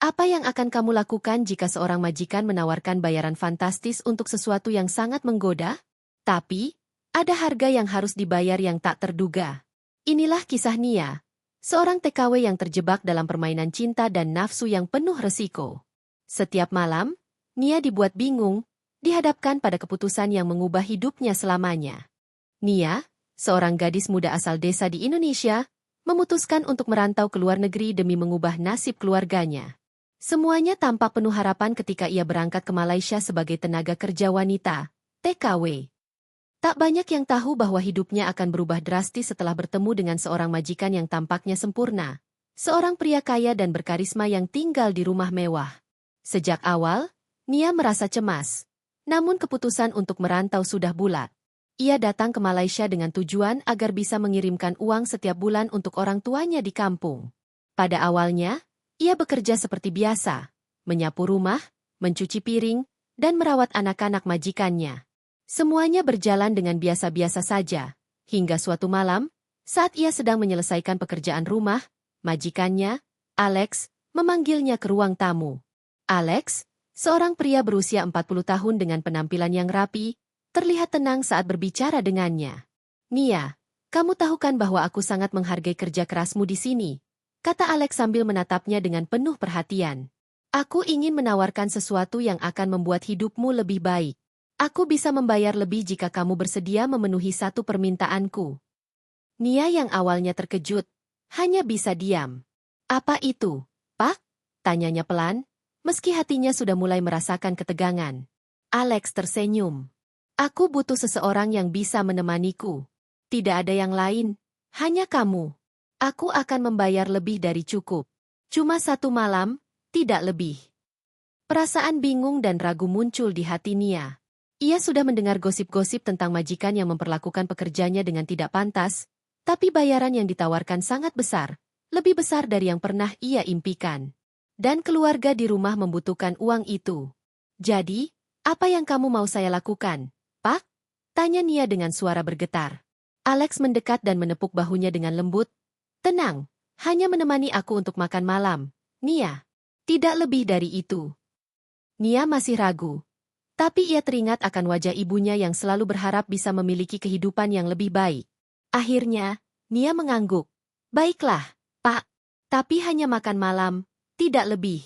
Apa yang akan kamu lakukan jika seorang majikan menawarkan bayaran fantastis untuk sesuatu yang sangat menggoda? Tapi, ada harga yang harus dibayar yang tak terduga. Inilah kisah Nia, seorang TKW yang terjebak dalam permainan cinta dan nafsu yang penuh resiko. Setiap malam, Nia dibuat bingung, dihadapkan pada keputusan yang mengubah hidupnya selamanya. Nia, seorang gadis muda asal desa di Indonesia, memutuskan untuk merantau ke luar negeri demi mengubah nasib keluarganya. Semuanya tampak penuh harapan ketika ia berangkat ke Malaysia sebagai tenaga kerja wanita, TKW. Tak banyak yang tahu bahwa hidupnya akan berubah drastis setelah bertemu dengan seorang majikan yang tampaknya sempurna. Seorang pria kaya dan berkarisma yang tinggal di rumah mewah. Sejak awal, Nia merasa cemas. Namun keputusan untuk merantau sudah bulat. Ia datang ke Malaysia dengan tujuan agar bisa mengirimkan uang setiap bulan untuk orang tuanya di kampung. Pada awalnya, ia bekerja seperti biasa, menyapu rumah, mencuci piring, dan merawat anak-anak majikannya. Semuanya berjalan dengan biasa-biasa saja, hingga suatu malam, saat ia sedang menyelesaikan pekerjaan rumah, majikannya, Alex, memanggilnya ke ruang tamu. Alex, seorang pria berusia 40 tahun dengan penampilan yang rapi, terlihat tenang saat berbicara dengannya. "Nia, kamu tahu kan bahwa aku sangat menghargai kerja kerasmu di sini?" kata Alex sambil menatapnya dengan penuh perhatian. "Aku ingin menawarkan sesuatu yang akan membuat hidupmu lebih baik. Aku bisa membayar lebih jika kamu bersedia memenuhi satu permintaanku." Nia yang awalnya terkejut, hanya bisa diam. "Apa itu, Pak?" tanyanya pelan, meski hatinya sudah mulai merasakan ketegangan. Alex tersenyum. "Aku butuh seseorang yang bisa menemaniku. Tidak ada yang lain, hanya kamu. Aku akan membayar lebih dari cukup. Cuma satu malam, tidak lebih." Perasaan bingung dan ragu muncul di hati Nia. Ia sudah mendengar gosip-gosip tentang majikan yang memperlakukan pekerjanya dengan tidak pantas, tapi bayaran yang ditawarkan sangat besar, lebih besar dari yang pernah ia impikan. Dan keluarga di rumah membutuhkan uang itu. "Jadi, apa yang kamu mau saya lakukan, Pak?" tanya Nia dengan suara bergetar. Alex mendekat dan menepuk bahunya dengan lembut. "Tenang, hanya menemani aku untuk makan malam, Nia. Tidak lebih dari itu." Nia masih ragu. Tapi ia teringat akan wajah ibunya yang selalu berharap bisa memiliki kehidupan yang lebih baik. Akhirnya, Nia mengangguk. "Baiklah, Pak. Tapi hanya makan malam, tidak lebih."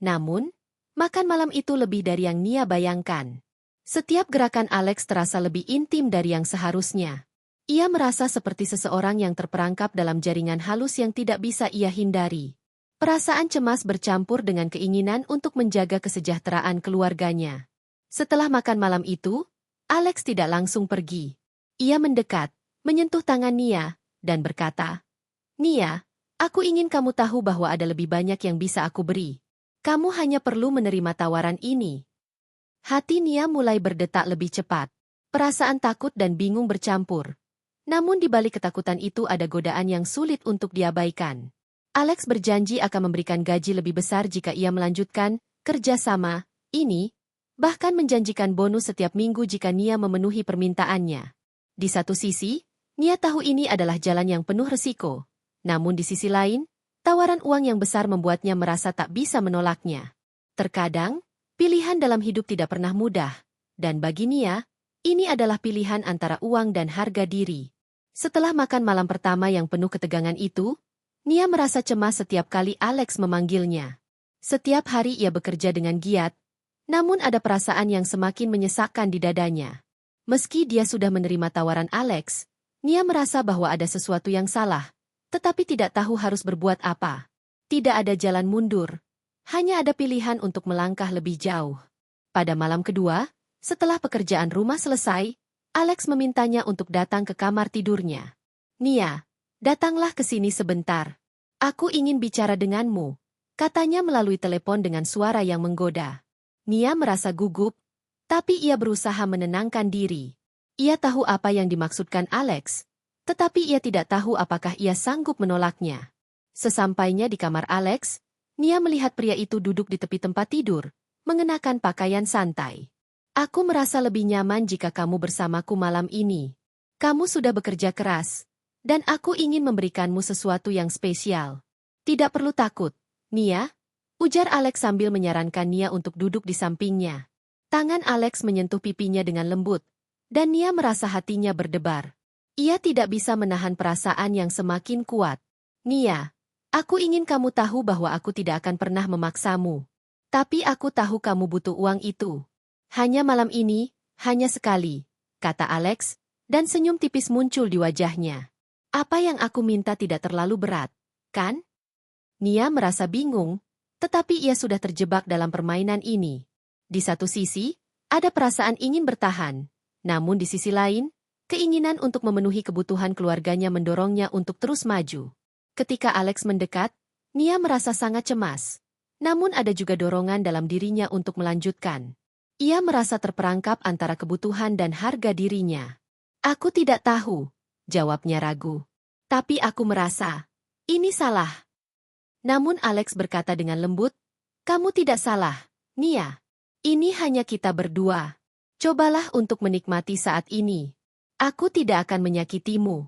Namun, makan malam itu lebih dari yang Nia bayangkan. Setiap gerakan Alex terasa lebih intim dari yang seharusnya. Ia merasa seperti seseorang yang terperangkap dalam jaringan halus yang tidak bisa ia hindari. Perasaan cemas bercampur dengan keinginan untuk menjaga kesejahteraan keluarganya. Setelah makan malam itu, Alex tidak langsung pergi. Ia mendekat, menyentuh tangan Nia, dan berkata, "Nia, aku ingin kamu tahu bahwa ada lebih banyak yang bisa aku beri. Kamu hanya perlu menerima tawaran ini." Hati Nia mulai berdetak lebih cepat. Perasaan takut dan bingung bercampur. Namun di balik ketakutan itu ada godaan yang sulit untuk diabaikan. Alex berjanji akan memberikan gaji lebih besar jika ia melanjutkan kerjasama ini, bahkan menjanjikan bonus setiap minggu jika Nia memenuhi permintaannya. Di satu sisi, Nia tahu ini adalah jalan yang penuh resiko. Namun di sisi lain, tawaran uang yang besar membuatnya merasa tak bisa menolaknya. Terkadang, pilihan dalam hidup tidak pernah mudah. Dan bagi Nia, ini adalah pilihan antara uang dan harga diri. Setelah makan malam pertama yang penuh ketegangan itu, Nia merasa cemas setiap kali Alex memanggilnya. Setiap hari ia bekerja dengan giat, namun ada perasaan yang semakin menyesakkan di dadanya. Meski dia sudah menerima tawaran Alex, Nia merasa bahwa ada sesuatu yang salah, tetapi tidak tahu harus berbuat apa. Tidak ada jalan mundur, hanya ada pilihan untuk melangkah lebih jauh. Pada malam kedua, setelah pekerjaan rumah selesai, Alex memintanya untuk datang ke kamar tidurnya. "Nia, datanglah ke sini sebentar. Aku ingin bicara denganmu," katanya melalui telepon dengan suara yang menggoda. Nia merasa gugup, tapi ia berusaha menenangkan diri. Ia tahu apa yang dimaksudkan Alex, tetapi ia tidak tahu apakah ia sanggup menolaknya. Sesampainya di kamar Alex, Nia melihat pria itu duduk di tepi tempat tidur, mengenakan pakaian santai. "Aku merasa lebih nyaman jika kamu bersamaku malam ini. Kamu sudah bekerja keras, dan aku ingin memberikanmu sesuatu yang spesial. Tidak perlu takut, Nia. Ujar Alex sambil menyarankan Nia untuk duduk di sampingnya. Tangan Alex menyentuh pipinya dengan lembut, dan Nia merasa hatinya berdebar. Ia tidak bisa menahan perasaan yang semakin kuat. Nia, aku ingin kamu tahu bahwa aku tidak akan pernah memaksamu. Tapi aku tahu kamu butuh uang itu. Hanya malam ini, hanya sekali, kata Alex, dan senyum tipis muncul di wajahnya. Apa yang aku minta tidak terlalu berat, kan? Nia merasa bingung, tetapi ia sudah terjebak dalam permainan ini. Di satu sisi, ada perasaan ingin bertahan, namun di sisi lain, keinginan untuk memenuhi kebutuhan keluarganya mendorongnya untuk terus maju. Ketika Alex mendekat, Nia merasa sangat cemas. Namun ada juga dorongan dalam dirinya untuk melanjutkan. Ia merasa terperangkap antara kebutuhan dan harga dirinya. Aku tidak tahu, jawabnya ragu. Tapi aku merasa, ini salah. Namun Alex berkata dengan lembut, kamu tidak salah, Nia. Ini hanya kita berdua. Cobalah untuk menikmati saat ini. Aku tidak akan menyakitimu.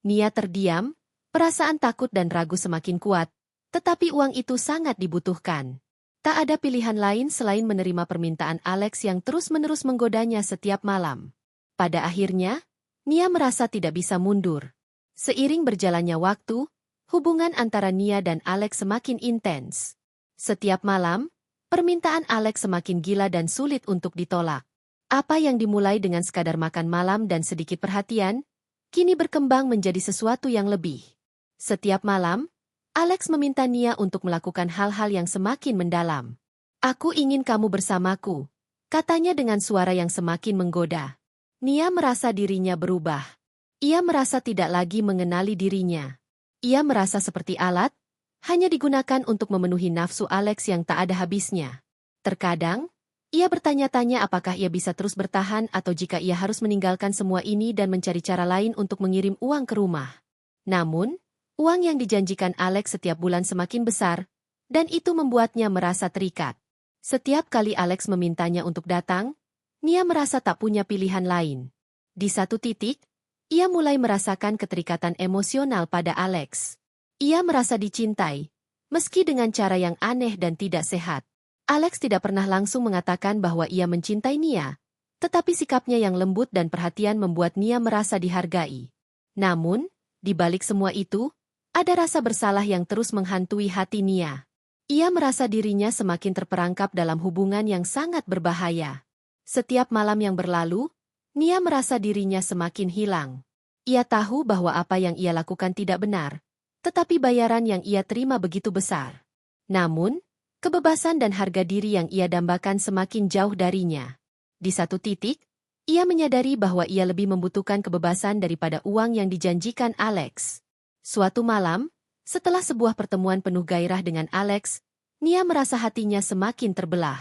Nia terdiam, perasaan takut dan ragu semakin kuat, tetapi uang itu sangat dibutuhkan. Tak ada pilihan lain selain menerima permintaan Alex yang terus-menerus menggodanya setiap malam. Pada akhirnya, Nia merasa tidak bisa mundur. Seiring berjalannya waktu, hubungan antara Nia dan Alex semakin intens. Setiap malam, permintaan Alex semakin gila dan sulit untuk ditolak. Apa yang dimulai dengan sekadar makan malam dan sedikit perhatian, kini berkembang menjadi sesuatu yang lebih. Setiap malam, Alex meminta Nia untuk melakukan hal-hal yang semakin mendalam. Aku ingin kamu bersamaku, katanya dengan suara yang semakin menggoda. Nia merasa dirinya berubah. Ia merasa tidak lagi mengenali dirinya. Ia merasa seperti alat, hanya digunakan untuk memenuhi nafsu Alex yang tak ada habisnya. Terkadang, ia bertanya-tanya apakah ia bisa terus bertahan atau jika ia harus meninggalkan semua ini dan mencari cara lain untuk mengirim uang ke rumah. Namun, uang yang dijanjikan Alex setiap bulan semakin besar, dan itu membuatnya merasa terikat. Setiap kali Alex memintanya untuk datang, Nia merasa tak punya pilihan lain. Di satu titik, ia mulai merasakan keterikatan emosional pada Alex. Ia merasa dicintai, meski dengan cara yang aneh dan tidak sehat. Alex tidak pernah langsung mengatakan bahwa ia mencintai Nia, tetapi sikapnya yang lembut dan perhatian membuat Nia merasa dihargai. Namun, di balik semua itu, ada rasa bersalah yang terus menghantui hati Nia. Ia merasa dirinya semakin terperangkap dalam hubungan yang sangat berbahaya. Setiap malam yang berlalu, Nia merasa dirinya semakin hilang. Ia tahu bahwa apa yang ia lakukan tidak benar, tetapi bayaran yang ia terima begitu besar. Namun, kebebasan dan harga diri yang ia dambakan semakin jauh darinya. Di satu titik, ia menyadari bahwa ia lebih membutuhkan kebebasan daripada uang yang dijanjikan Alex. Suatu malam, setelah sebuah pertemuan penuh gairah dengan Alex, Nia merasa hatinya semakin terbelah.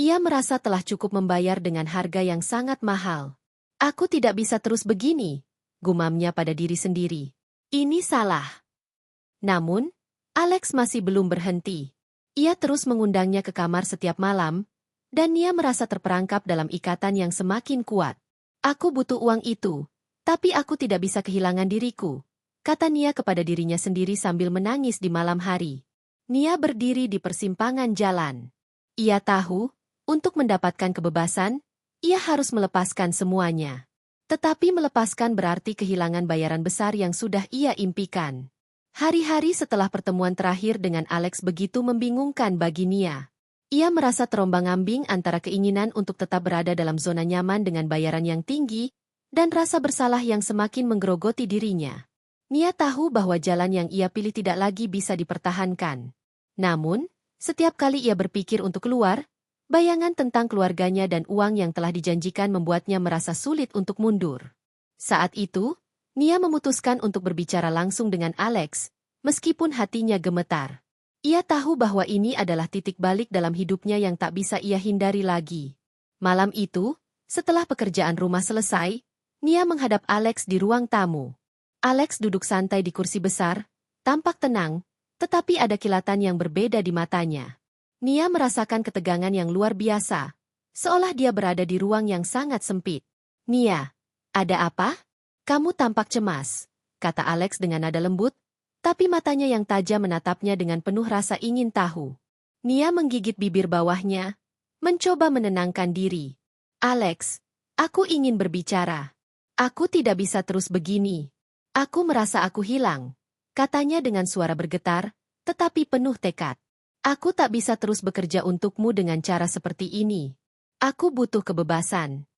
Ia merasa telah cukup membayar dengan harga yang sangat mahal. Aku tidak bisa terus begini, gumamnya pada diri sendiri. Ini salah. Namun, Alex masih belum berhenti. Ia terus mengundangnya ke kamar setiap malam, dan Nia merasa terperangkap dalam ikatan yang semakin kuat. Aku butuh uang itu, tapi aku tidak bisa kehilangan diriku, kata Nia kepada dirinya sendiri sambil menangis di malam hari. Nia berdiri di persimpangan jalan. Ia tahu, untuk mendapatkan kebebasan, ia harus melepaskan semuanya. Tetapi melepaskan berarti kehilangan bayaran besar yang sudah ia impikan. Hari-hari setelah pertemuan terakhir dengan Alex begitu membingungkan bagi Nia. Ia merasa terombang-ambing antara keinginan untuk tetap berada dalam zona nyaman dengan bayaran yang tinggi, dan rasa bersalah yang semakin menggerogoti dirinya. Nia tahu bahwa jalan yang ia pilih tidak lagi bisa dipertahankan. Namun, setiap kali ia berpikir untuk keluar, bayangan tentang keluarganya dan uang yang telah dijanjikan membuatnya merasa sulit untuk mundur. Saat itu, Nia memutuskan untuk berbicara langsung dengan Alex, meskipun hatinya gemetar. Ia tahu bahwa ini adalah titik balik dalam hidupnya yang tak bisa ia hindari lagi. Malam itu, setelah pekerjaan rumah selesai, Nia menghadap Alex di ruang tamu. Alex duduk santai di kursi besar, tampak tenang, tetapi ada kilatan yang berbeda di matanya. Nia merasakan ketegangan yang luar biasa, seolah dia berada di ruang yang sangat sempit. Nia, ada apa? Kamu tampak cemas, kata Alex dengan nada lembut, tapi matanya yang tajam menatapnya dengan penuh rasa ingin tahu. Nia menggigit bibir bawahnya, mencoba menenangkan diri. Alex, aku ingin berbicara. Aku tidak bisa terus begini. Aku merasa aku hilang, katanya dengan suara bergetar, tetapi penuh tekad. Aku tak bisa terus bekerja untukmu dengan cara seperti ini. Aku butuh kebebasan.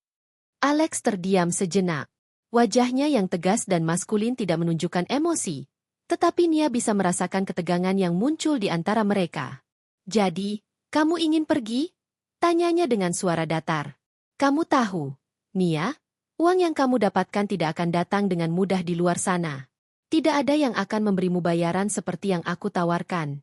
Alex terdiam sejenak. Wajahnya yang tegas dan maskulin tidak menunjukkan emosi, tetapi Nia bisa merasakan ketegangan yang muncul di antara mereka. Jadi, kamu ingin pergi? Tanyanya dengan suara datar. Kamu tahu, Nia, uang yang kamu dapatkan tidak akan datang dengan mudah di luar sana. Tidak ada yang akan memberimu bayaran seperti yang aku tawarkan.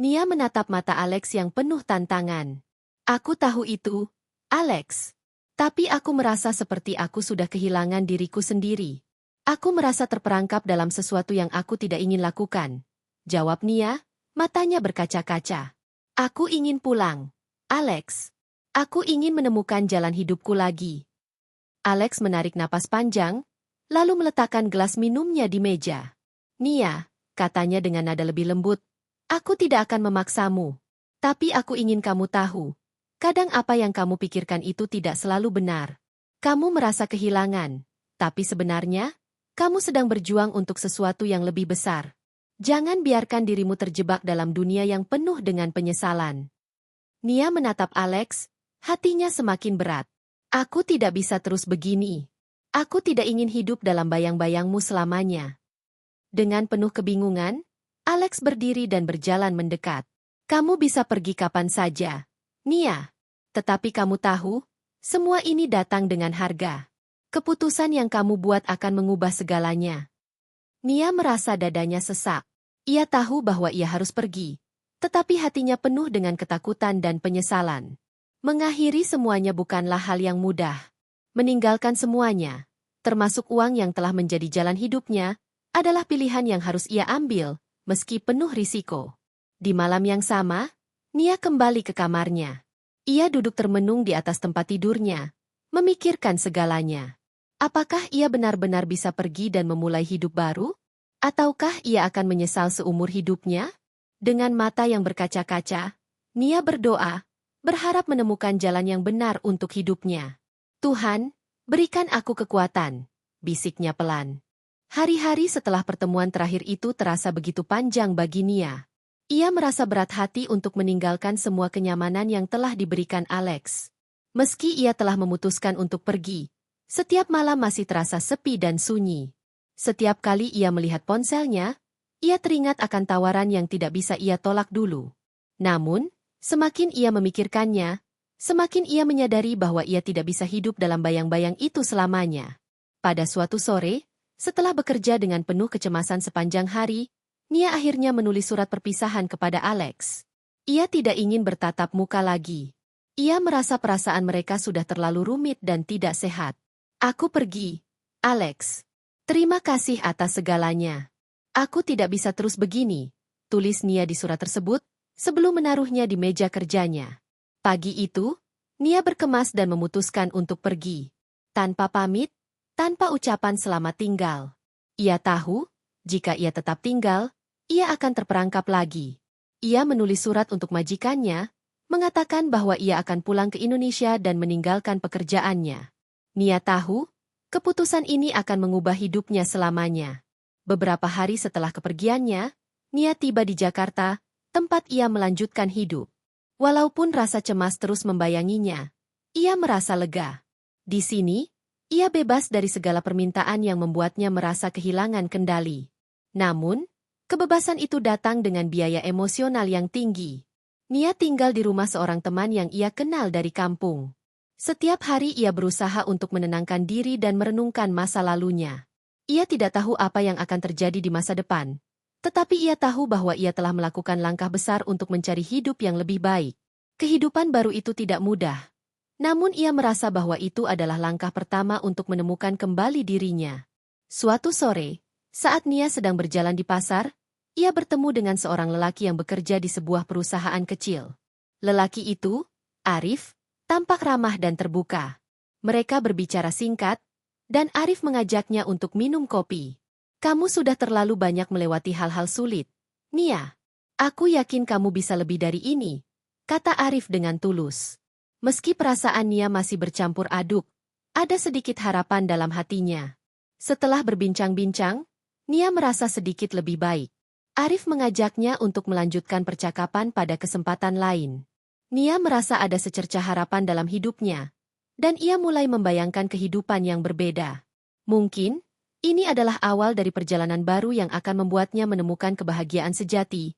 Nia menatap mata Alex yang penuh tantangan. Aku tahu itu, Alex. Tapi aku merasa seperti aku sudah kehilangan diriku sendiri. Aku merasa terperangkap dalam sesuatu yang aku tidak ingin lakukan. Jawab Nia, matanya berkaca-kaca. Aku ingin pulang, Alex. Aku ingin menemukan jalan hidupku lagi. Alex menarik napas panjang, lalu meletakkan gelas minumnya di meja. Nia, katanya dengan nada lebih lembut, aku tidak akan memaksamu. Tapi aku ingin kamu tahu. Kadang apa yang kamu pikirkan itu tidak selalu benar. Kamu merasa kehilangan, tapi sebenarnya, kamu sedang berjuang untuk sesuatu yang lebih besar. Jangan biarkan dirimu terjebak dalam dunia yang penuh dengan penyesalan. Nia menatap Alex, hatinya semakin berat. Aku tidak bisa terus begini. Aku tidak ingin hidup dalam bayang-bayangmu selamanya. Dengan penuh kebingungan, Alex berdiri dan berjalan mendekat. Kamu bisa pergi kapan saja, Nia. Tetapi kamu tahu, semua ini datang dengan harga. Keputusan yang kamu buat akan mengubah segalanya. Nia merasa dadanya sesak. Ia tahu bahwa ia harus pergi, tetapi hatinya penuh dengan ketakutan dan penyesalan. Mengakhiri semuanya bukanlah hal yang mudah. Meninggalkan semuanya, termasuk uang yang telah menjadi jalan hidupnya, adalah pilihan yang harus ia ambil, meski penuh risiko. Di malam yang sama, Nia kembali ke kamarnya. Ia duduk termenung di atas tempat tidurnya, memikirkan segalanya. Apakah ia benar-benar bisa pergi dan memulai hidup baru? Ataukah ia akan menyesal seumur hidupnya? Dengan mata yang berkaca-kaca, Nia berdoa, berharap menemukan jalan yang benar untuk hidupnya. Tuhan, berikan aku kekuatan, bisiknya pelan. Hari-hari setelah pertemuan terakhir itu terasa begitu panjang bagi Nia. Ia merasa berat hati untuk meninggalkan semua kenyamanan yang telah diberikan Alex. Meski ia telah memutuskan untuk pergi, setiap malam masih terasa sepi dan sunyi. Setiap kali ia melihat ponselnya, ia teringat akan tawaran yang tidak bisa ia tolak dulu. Namun, semakin ia memikirkannya, semakin ia menyadari bahwa ia tidak bisa hidup dalam bayang-bayang itu selamanya. Pada suatu sore, setelah bekerja dengan penuh kecemasan sepanjang hari, Nia akhirnya menulis surat perpisahan kepada Alex. Ia tidak ingin bertatap muka lagi. Ia merasa perasaan mereka sudah terlalu rumit dan tidak sehat. Aku pergi, Alex. Terima kasih atas segalanya. Aku tidak bisa terus begini, tulis Nia di surat tersebut, sebelum menaruhnya di meja kerjanya. Pagi itu, Nia berkemas dan memutuskan untuk pergi. Tanpa pamit, tanpa ucapan selamat tinggal. Ia tahu, jika ia tetap tinggal, ia akan terperangkap lagi. Ia menulis surat untuk majikannya, mengatakan bahwa ia akan pulang ke Indonesia dan meninggalkan pekerjaannya. Nia tahu, keputusan ini akan mengubah hidupnya selamanya. Beberapa hari setelah kepergiannya, Nia tiba di Jakarta, tempat ia melanjutkan hidup. Walaupun rasa cemas terus membayanginya, ia merasa lega. Di sini, ia bebas dari segala permintaan yang membuatnya merasa kehilangan kendali. Namun, kebebasan itu datang dengan biaya emosional yang tinggi. Nia tinggal di rumah seorang teman yang ia kenal dari kampung. Setiap hari ia berusaha untuk menenangkan diri dan merenungkan masa lalunya. Ia tidak tahu apa yang akan terjadi di masa depan, tetapi ia tahu bahwa ia telah melakukan langkah besar untuk mencari hidup yang lebih baik. Kehidupan baru itu tidak mudah. Namun ia merasa bahwa itu adalah langkah pertama untuk menemukan kembali dirinya. Suatu sore, saat Nia sedang berjalan di pasar, ia bertemu dengan seorang lelaki yang bekerja di sebuah perusahaan kecil. Lelaki itu, Arif, tampak ramah dan terbuka. Mereka berbicara singkat, dan Arif mengajaknya untuk minum kopi. Kamu sudah terlalu banyak melewati hal-hal sulit, Nia. Aku yakin kamu bisa lebih dari ini, kata Arif dengan tulus. Meski perasaan Nia masih bercampur aduk, ada sedikit harapan dalam hatinya. Setelah berbincang-bincang, Nia merasa sedikit lebih baik. Arif mengajaknya untuk melanjutkan percakapan pada kesempatan lain. Nia merasa ada secercah harapan dalam hidupnya, dan ia mulai membayangkan kehidupan yang berbeda. Mungkin, ini adalah awal dari perjalanan baru yang akan membuatnya menemukan kebahagiaan sejati,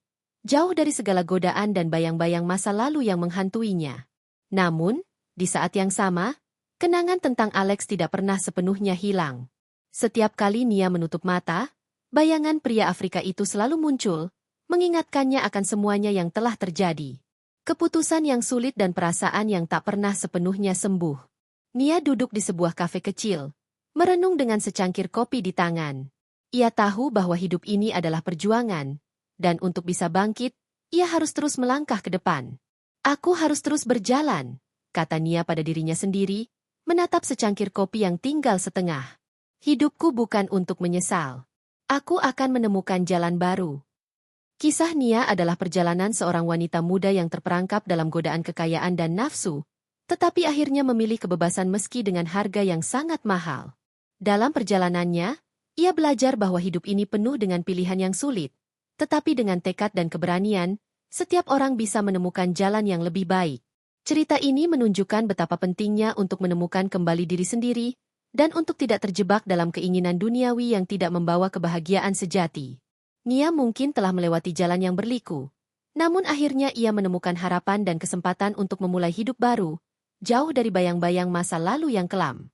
jauh dari segala godaan dan bayang-bayang masa lalu yang menghantuinya. Namun, di saat yang sama, kenangan tentang Alex tidak pernah sepenuhnya hilang. Setiap kali Nia menutup mata, bayangan pria Afrika itu selalu muncul, mengingatkannya akan semuanya yang telah terjadi. Keputusan yang sulit dan perasaan yang tak pernah sepenuhnya sembuh. Nia duduk di sebuah kafe kecil, merenung dengan secangkir kopi di tangan. Ia tahu bahwa hidup ini adalah perjuangan, dan untuk bisa bangkit, ia harus terus melangkah ke depan. Aku harus terus berjalan, kata Nia pada dirinya sendiri, menatap secangkir kopi yang tinggal setengah. Hidupku bukan untuk menyesal. Aku akan menemukan jalan baru. Kisah Nia adalah perjalanan seorang wanita muda yang terperangkap dalam godaan kekayaan dan nafsu, tetapi akhirnya memilih kebebasan meski dengan harga yang sangat mahal. Dalam perjalanannya, ia belajar bahwa hidup ini penuh dengan pilihan yang sulit, tetapi dengan tekad dan keberanian, setiap orang bisa menemukan jalan yang lebih baik. Cerita ini menunjukkan betapa pentingnya untuk menemukan kembali diri sendiri, dan untuk tidak terjebak dalam keinginan duniawi yang tidak membawa kebahagiaan sejati. Nia mungkin telah melewati jalan yang berliku, namun akhirnya ia menemukan harapan dan kesempatan untuk memulai hidup baru, jauh dari bayang-bayang masa lalu yang kelam.